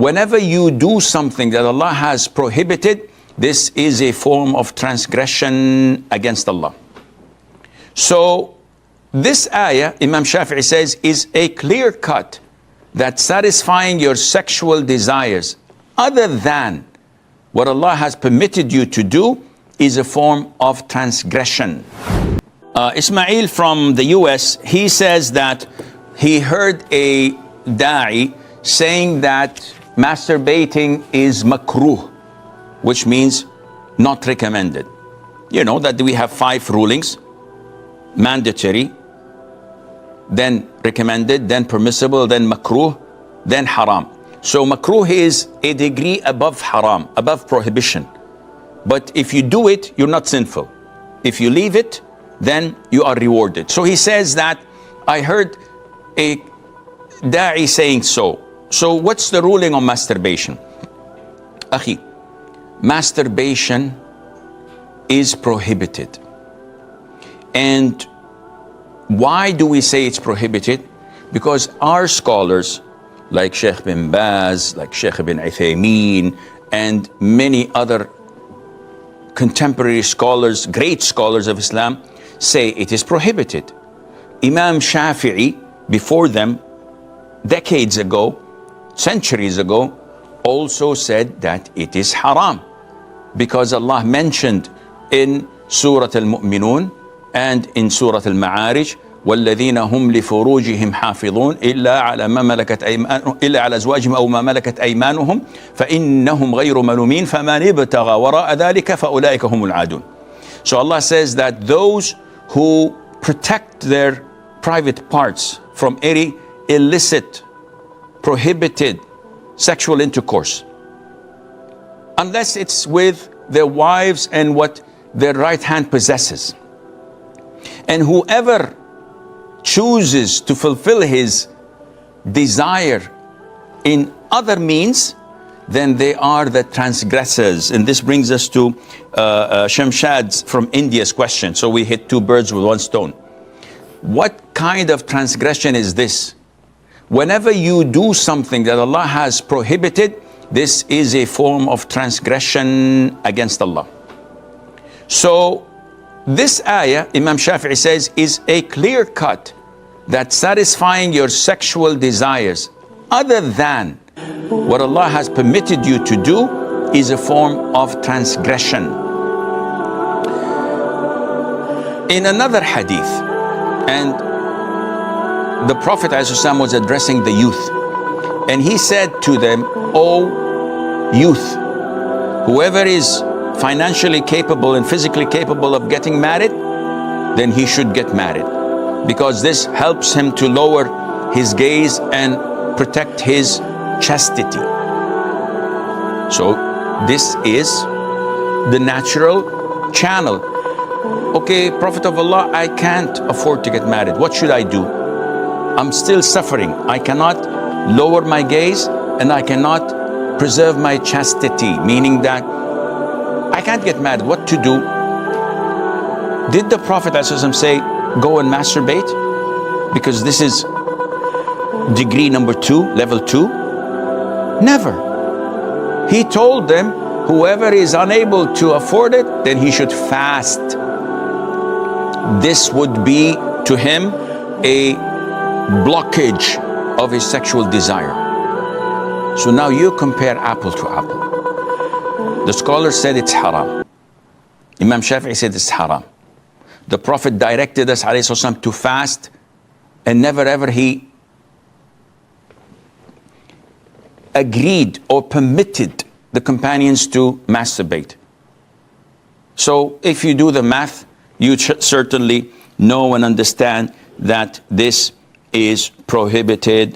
whenever you do something that Allah has prohibited, this is a form of transgression against Allah. So this ayah, Imam Shafi'i says, is a clear cut that satisfying your sexual desires other than what Allah has permitted you to do is a form of transgression. Ismail from the US, he says that he heard a da'i saying that masturbating is makruh, which means not recommended. You know that we have 5 rulings: mandatory, then recommended, then permissible, then makruh, then haram. So makruh is a degree above haram, above prohibition. But if you do it, you're not sinful. If you leave it, then you are rewarded. So he says that I heard a da'i saying so. So what's the ruling on masturbation? Akhi, masturbation is prohibited. And why do we say it's prohibited? Because our scholars, like Sheikh Ibn Baz, like Sheikh Ibn Uthaymeen, and many other contemporary scholars, great scholars of Islam, say it is prohibited. Imam Shafi'i, before them, decades ago, centuries ago, also said that it is haram, because Allah mentioned in Surah Al-Mu'minun and in Surah Al-Ma'arij, والذين هم لفروجهم حافظون إلا على ما ملكت أيمانهم إلا على أزواجهم أو ما ملكت أيمانهم فإنهم غير ملومين فمن ابتغى وراء ذلك فأولئك هم العادون. So Allah says that those who protect their private parts from any illicit, prohibited sexual intercourse, unless it's with their wives and what their right hand possesses. And whoever chooses to fulfill his desire in other means, then they are the transgressors. And this brings us to Shamshad's from India's question. So we hit 2 birds with 1 stone. What kind of transgression is this? Whenever you do something that Allah has prohibited, this is a form of transgression against Allah. So this ayah, Imam Shafi'i says, is a clear cut that satisfying your sexual desires other than what Allah has permitted you to do is a form of transgression. In another hadith, and the Prophet ﷺ was addressing the youth, and he said to them, "O youth, whoever is financially capable and physically capable of getting married, then he should get married, because this helps him to lower his gaze and protect his chastity." So this is the natural channel. Okay, Prophet of Allah, I can't afford to get married. What should I do? I'm still suffering. I cannot lower my gaze and I cannot preserve my chastity, meaning that I can't get married. What to do? Did the Prophet ﷺ say, go and masturbate? Because this is degree number 2, level 2? Never. He told them, whoever is unable to afford it, then he should fast. This would be to him a blockage of his sexual desire. So now you compare apple to apple. The scholars said it's haram. Imam Shafi'i said it's haram. The Prophet directed us ﷺ to fast, and never ever he agreed or permitted the companions to masturbate. So if you do the math, you certainly know and understand that this is prohibited